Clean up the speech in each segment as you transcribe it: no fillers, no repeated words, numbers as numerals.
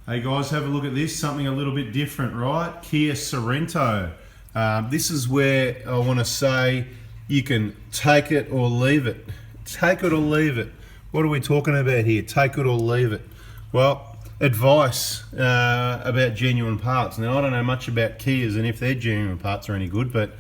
Hey guys, have a look at this, something a little bit different, right? Kia Sorento. This is where I want to say you can take it or leave it. Take it or leave it. What are we talking about here? Take it or leave it. Well, advice about genuine parts. Now, I don't know much about Kias and if their genuine parts are any good, but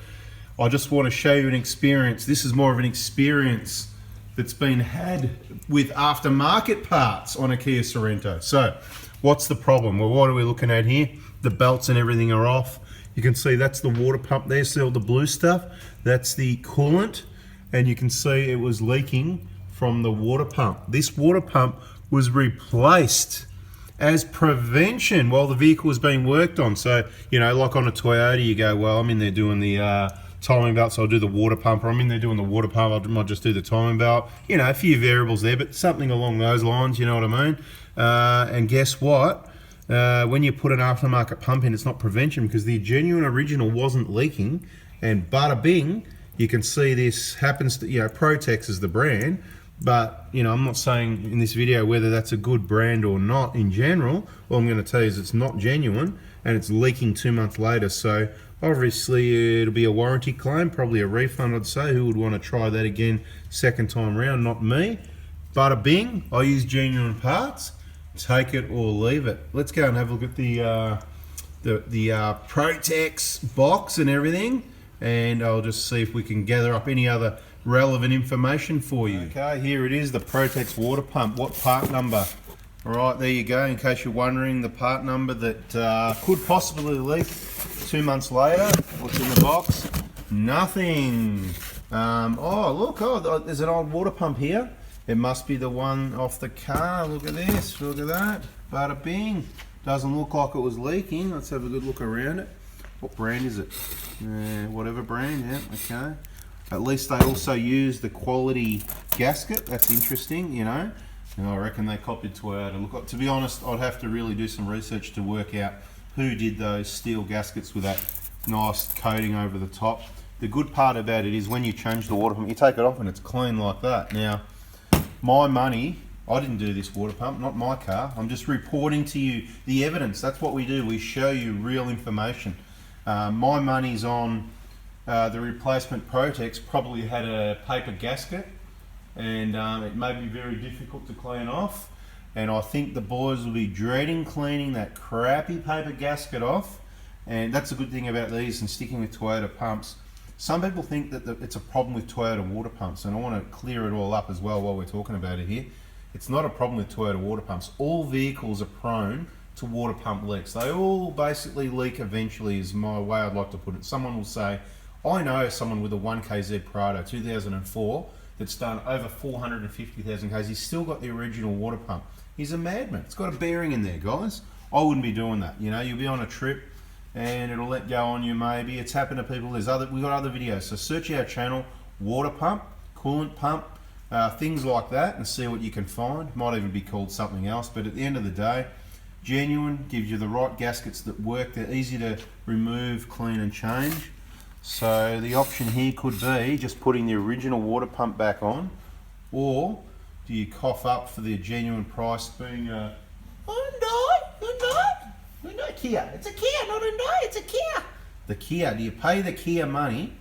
I just want to show you an experience. This is more of an experience that's been had with aftermarket parts on a Kia Sorento. So, what's the problem? Well, what are we looking at here? The belts and everything are off. You can see that's the water pump there, see all the blue stuff? That's the coolant, and you can see it was leaking from the water pump. This water pump was replaced as prevention while the vehicle was being worked on. So, you know, like on a Toyota, you go, well, I'm in there doing the timing belt, so I'll do the water pump, or I'm in there doing the water pump, I might just do the timing belt. You know, a few variables there, but something along those lines, you know what I mean? And guess what? When you put an aftermarket pump in, it's not prevention because the genuine original wasn't leaking, and bada bing, you can see this happens to, you know, Protex is the brand, but, you know, I'm not saying in this video whether that's a good brand or not in general. All I'm going to tell you is it's not genuine, and it's leaking 2 months later, so obviously it'll be a warranty claim, probably a refund, I'd say. Who would want to try that again second time round? Not me. Bada bing, I use genuine parts. Take it or leave it. Let's go and have a look at the Protex box and everything, and I'll just see if we can gather up any other relevant information for you. Okay, here it is, the Protex water pump. What part number? All right, there you go. In case you're wondering, the part number that could possibly leak 2 months later. What's in the box? Nothing. Oh, look, oh, there's an old water pump here. It must be the one off the car. Look at this, look at that. Bada bing. Doesn't look like it was leaking. Let's have a good look around it. What brand is it? Whatever brand, yeah, okay. At least they also use the quality gasket. That's interesting, you know. And I reckon they copied Toyota. Look, to be honest, I'd have to really do some research to work out who did those steel gaskets with that nice coating over the top. The good part about it is when you change the water pump, you take it off and it's clean like that. Now, my money, I didn't do this water pump, not my car. I'm just reporting to you the evidence. That's what we do. We show you real information. My money's on the replacement Protex probably had a paper gasket, and it may be very difficult to clean off. And I think the boys will be dreading cleaning that crappy paper gasket off. And that's a good thing about these and sticking with Toyota pumps. Some people think that it's a problem with Toyota water pumps, and I want to clear it all up as well while we're talking about it here. It's not a problem with Toyota water pumps. All vehicles are prone to water pump leaks. They all basically leak eventually, is my way I'd like to put it. Someone will say, I know someone with a 1KZ Prado 2004 that's done over 450,000 Ks. He's still got the original water pump. He's a madman. It's got a bearing in there, guys. I wouldn't be doing that. You know, you'll be on a trip and it'll let go on you maybe. It's happened to people. We've got other videos. So search our channel, water pump, coolant pump, things like that, and see what you can find. Might even be called something else, but at the end of the day, genuine, gives you the right gaskets that work. They're easy to remove, clean and change. So the option here could be just putting the original water pump back on, or do you cough up for the genuine price being a Hyundai Kia? It's a Kia, not a Hyundai, it's a Kia. The Kia, do you pay the Kia money?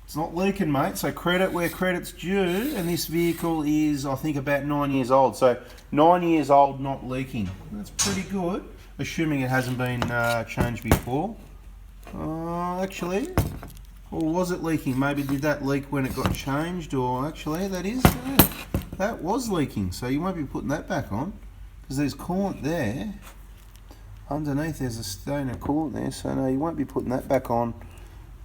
It's not leaking, mate, so credit where credit's due, and this vehicle is, I think, about 9 years old. So 9 years old, not leaking. That's pretty good, assuming it hasn't been changed before. Actually, or was it leaking? Maybe did that leak when it got changed, or actually that was leaking, so you won't be putting that back on because there's coolant there. Underneath there's a stain of coolant there, so no, you won't be putting that back on.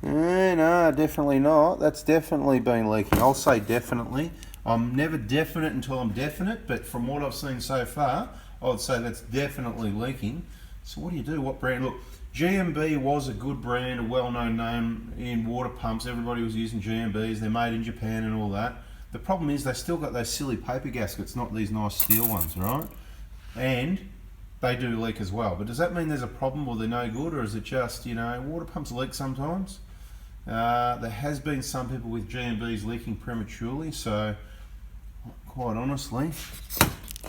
No, definitely not. That's definitely been leaking. I'll say definitely. I'm never definite until I'm definite, but from what I've seen so far, I would say that's definitely leaking. So what do you do? What brand? Look, GMB was a good brand, a well-known name in water pumps. Everybody was using GMBs. They're made in Japan and all that. The problem is they still got those silly paper gaskets, not these nice steel ones, right? And they do leak as well. But does that mean there's a problem or they're no good, or is it just, you know, water pumps leak sometimes? There has been some people with GMBs leaking prematurely, so quite honestly,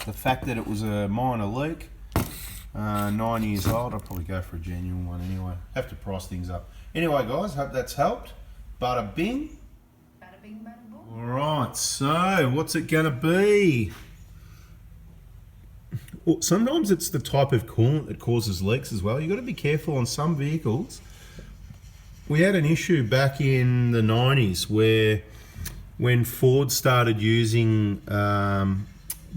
the fact that it was a minor leak 9 years old. I'll probably go for a genuine one anyway. Have to price things up. Anyway, guys, hope that's helped. Bada bing. Bada bing, bada boom. All right, so what's it gonna be? Well, sometimes it's the type of coolant that causes leaks as well. You've got to be careful on some vehicles. We had an issue back in the 90s where when Ford started using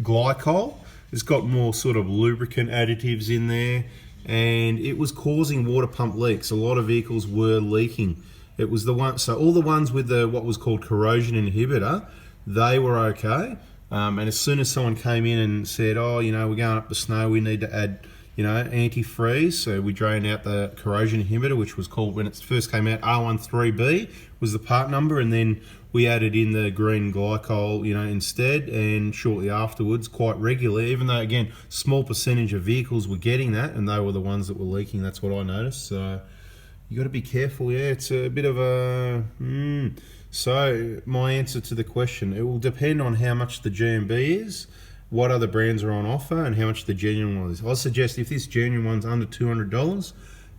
glycol, it's got more sort of lubricant additives in there, and it was causing water pump leaks. A lot of vehicles were leaking. It was the one, so all the ones with the what was called corrosion inhibitor, they were okay. And as soon as someone came in and said, oh, you know, we're going up the snow, we need to add, you know, antifreeze. So we drained out the corrosion inhibitor, which was called, when it first came out, R13B was the part number. And then we added in the green glycol, you know, instead. And shortly afterwards, quite regularly, even though, again, small percentage of vehicles were getting that, and they were the ones that were leaking. That's what I noticed. So you got to be careful. Yeah, it's a bit of a... So my answer to the question, it will depend on how much the GMB is, what other brands are on offer, and how much the genuine one is. I suggest if this genuine one's under $200,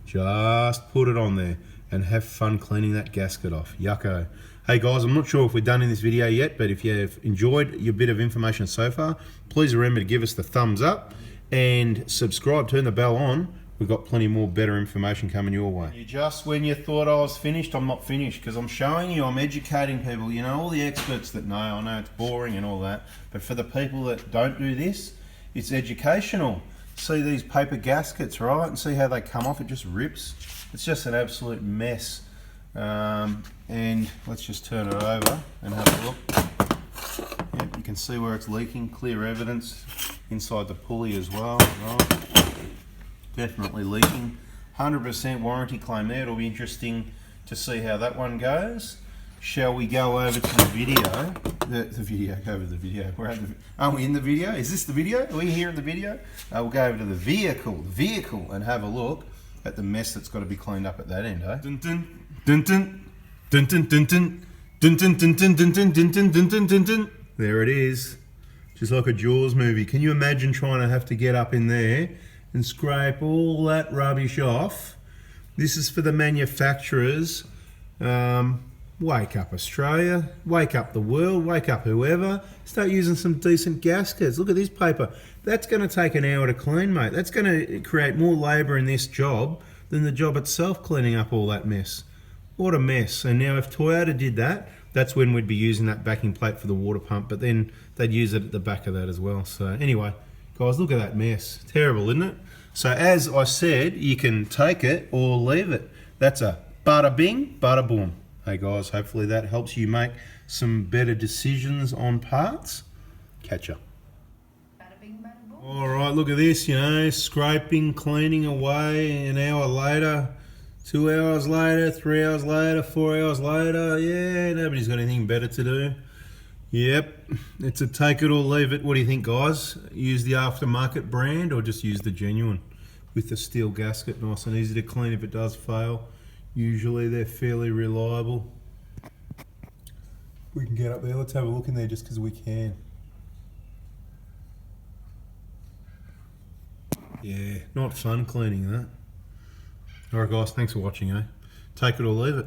just put it on there and have fun cleaning that gasket off. Yucko. Hey guys, I'm not sure if we're done in this video yet, but if you've enjoyed your bit of information so far, please remember to give us the thumbs up and subscribe, turn the bell on. We've got plenty more better information coming your way. Just when you thought I was finished, I'm not finished, because I'm showing you, I'm educating people. You know, all the experts that know, I know it's boring and all that, but for the people that don't do this, it's educational. See these paper gaskets, right? And see how they come off, it just rips. It's just an absolute mess. And let's just turn it over and have a look. Yep, you can see where it's leaking, clear evidence inside the pulley as well, right? Definitely leaking. 100% warranty claim there. It'll be interesting to see how that one goes. Shall we go over to the video? The video, go over to the video. Aren't we in the video? Is this the video? Are we here in the video? We'll go over to the vehicle, and have a look at the mess that's got to be cleaned up at that end, eh? Dun dun dun dun dun dun dun dun dun dun dun dun dun dun dun dun dun dun dun. There it is. Just like a Jaws movie. Can you imagine trying to have to get up in there and scrape all that rubbish off? This is for the manufacturers. Wake up Australia, wake up the world, wake up whoever. Start using some decent gaskets. Look at this paper. That's going to take an hour to clean, mate. That's going to create more labour in this job than the job itself cleaning up all that mess. What a mess. And now if Toyota did that, that's when we'd be using that backing plate for the water pump, but then they'd use it at the back of that as well. So anyway, guys, look at that mess. Terrible, isn't it? So as I said, you can take it or leave it. That's a bada bing, bada boom. Hey guys, hopefully that helps you make some better decisions on parts. Catch ya. Bada bing, bada boom. All right, look at this, you know, scraping, cleaning away, an hour later, 2 hours later, 3 hours later, 4 hours later. Yeah, nobody's got anything better to do. Yep, it's a take it or leave it. What do you think, guys? Use the Aftermarket brand or just use the genuine with the steel gasket? Nice and easy to clean if it does fail. Usually they're fairly reliable. We can get up there. Let's have a look in there just because we can. Yeah, not fun cleaning that. Alright guys, thanks for watching, eh? Take it or leave it.